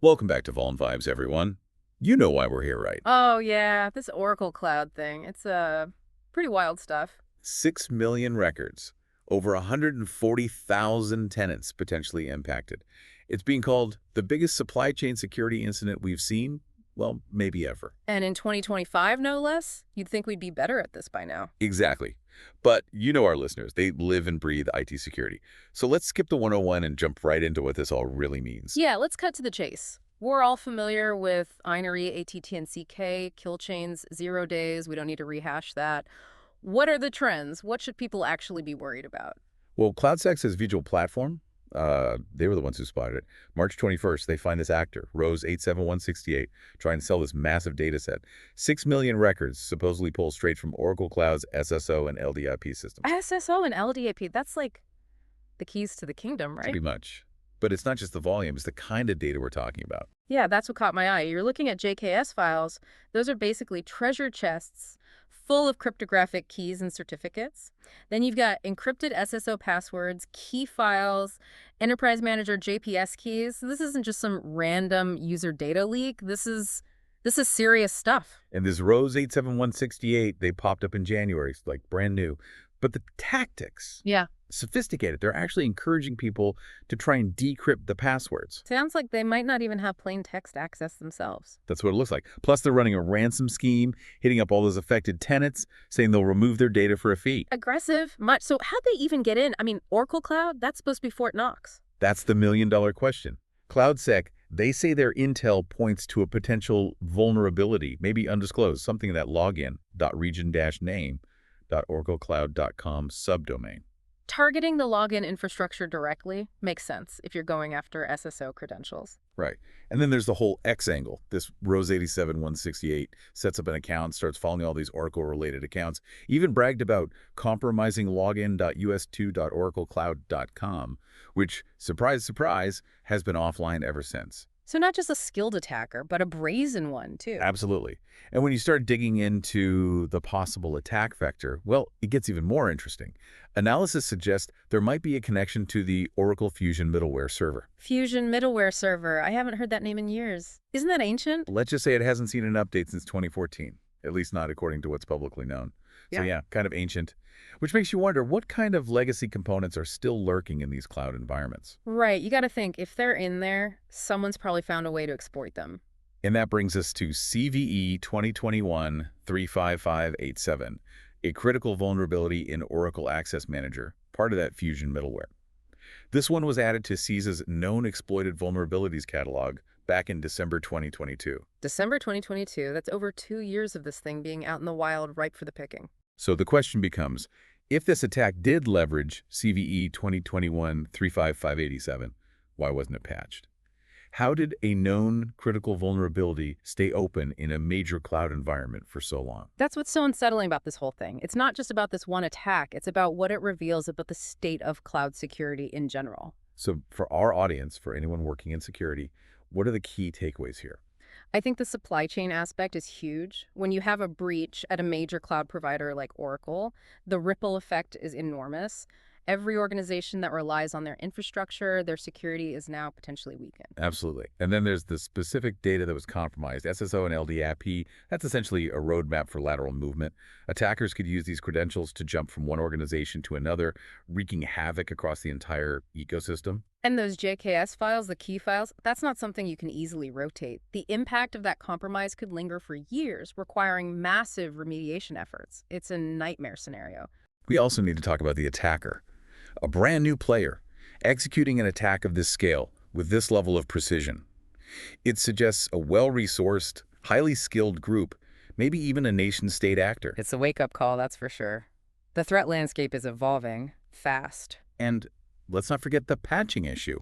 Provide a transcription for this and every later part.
Welcome back to Vuln Vibes, everyone. You know why we're here, right? Oh, yeah, this Oracle Cloud thing. It's pretty wild stuff. 6 million records, over 140,000 tenants potentially impacted. It's being called the biggest supply chain security incident we've seen, well, maybe ever. And in 2025, no less, you'd think we'd be better at this by now. Exactly. But you know our listeners, they live and breathe IT security. So let's skip the 101 and jump right into what this all really means. Yeah, let's cut to the chase. We're all familiar with Inery, ATT, and CK, kill chains, 0 days. We don't need to rehash that. What are the trends? What should people actually be worried about? Well, CloudSec's visual platform, they were the ones who spotted it. March 21st, they find this actor, Rose87168, trying to sell this massive data set. 6 million records supposedly pulled straight from Oracle Cloud's SSO and LDIP systems. SSO and LDAP, that's like the keys to the kingdom, Pretty right? much. But it's not just the volume, it's the kind of data we're talking about. Yeah, that's what caught my eye. You're looking at JKS files. Those are basically treasure chests full of cryptographic keys and certificates. Then you've got encrypted SSO passwords, key files, Enterprise Manager JPS keys. So this isn't just some random user data leak. This is serious stuff. And this Rose87168, they popped up in January, it's like brand new. But the tactics, Yeah. sophisticated. They're actually encouraging people to try and decrypt the passwords. Sounds like they might not even have plain text access themselves. That's what it looks like. Plus, they're running a ransom scheme, hitting up all those affected tenants, saying they'll remove their data for a fee. Aggressive, much. So how'd they even get in? I mean, Oracle Cloud, that's supposed to be Fort Knox. That's the million-dollar question. CloudSec, they say their intel points to a potential vulnerability, maybe undisclosed, something in that login.region-name.oraclecloud.com subdomain. Targeting the login infrastructure directly makes sense if you're going after SSO credentials. Right. And then there's the whole X angle. This Rose87168 sets up an account, starts following all these Oracle-related accounts, even bragged about compromising login.us2.oraclecloud.com, which, surprise, surprise, has been offline ever since. So not just a skilled attacker, but a brazen one, too. Absolutely. And when you start digging into the possible attack vector, well, it gets even more interesting. Analysis suggests there might be a connection to the Oracle Fusion middleware server. Fusion middleware server. I haven't heard that name in years. Isn't that ancient? Let's just say it hasn't seen an update since 2014, at least not according to what's publicly known. So Yeah. yeah, kind of ancient, which makes you wonder what kind of legacy components are still lurking in these cloud environments. Right. You got to think, if they're in there, someone's probably found a way to exploit them. And that brings us to CVE 2021-35587, a critical vulnerability in Oracle Access Manager, part of that Fusion middleware. This one was added to CISA's known exploited vulnerabilities catalog back in December 2022. December 2022, that's over 2 years of this thing being out in the wild, ripe for the picking. So the question becomes, if this attack did leverage CVE 2021-35587, why wasn't it patched? How did a known critical vulnerability stay open in a major cloud environment for so long? That's what's so unsettling about this whole thing. It's not just about this one attack. It's about what it reveals about the state of cloud security in general. So for our audience, for anyone working in security, what are the key takeaways here? I think the supply chain aspect is huge. When you have a breach at a major cloud provider like Oracle, the ripple effect is enormous. Every organization that relies on their infrastructure, their security is now potentially weakened. Absolutely. And then there's the specific data that was compromised, SSO and LDAP. That's essentially a roadmap for lateral movement. Attackers could use these credentials to jump from one organization to another, wreaking havoc across the entire ecosystem. And those JKS files, the key files, that's not something you can easily rotate. The impact of that compromise could linger for years, requiring massive remediation efforts. It's a nightmare scenario. We also need to talk about the attacker, a brand new player, executing an attack of this scale with this level of precision. It suggests a well-resourced, highly skilled group, maybe even a nation-state actor. It's a wake-up call, that's for sure. The threat landscape is evolving fast. And let's not forget the patching issue.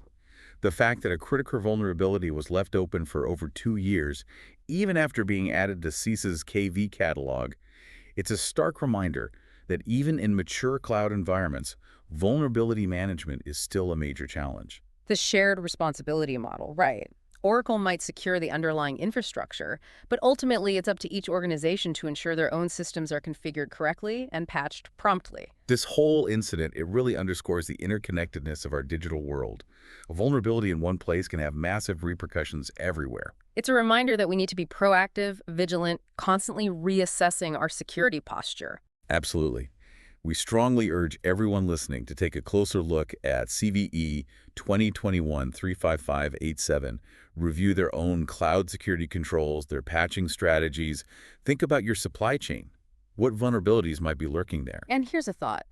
The fact that a critical vulnerability was left open for over 2 years, even after being added to CISA's KV catalog, it's a stark reminder that even in mature cloud environments, vulnerability management is still a major challenge. The shared responsibility model, right. Oracle might secure the underlying infrastructure, but ultimately it's up to each organization to ensure their own systems are configured correctly and patched promptly. This whole incident, it really underscores the interconnectedness of our digital world. A vulnerability in one place can have massive repercussions everywhere. It's a reminder that we need to be proactive, vigilant, constantly reassessing our security posture. Absolutely. We strongly urge everyone listening to take a closer look at CVE 2021-35587, review their own cloud security controls, their patching strategies. Think about your supply chain. What vulnerabilities might be lurking there? And here's a thought.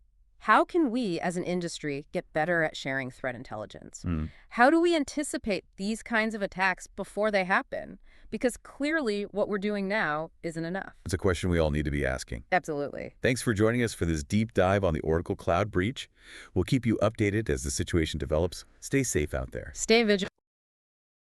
How can we, as an industry, get better at sharing threat intelligence? Hmm. How do we anticipate these kinds of attacks before they happen? Because clearly what we're doing now isn't enough. It's a question we all need to be asking. Absolutely. Thanks for joining us for this deep dive on the Oracle Cloud breach. We'll keep you updated as the situation develops. Stay safe out there. Stay vigilant.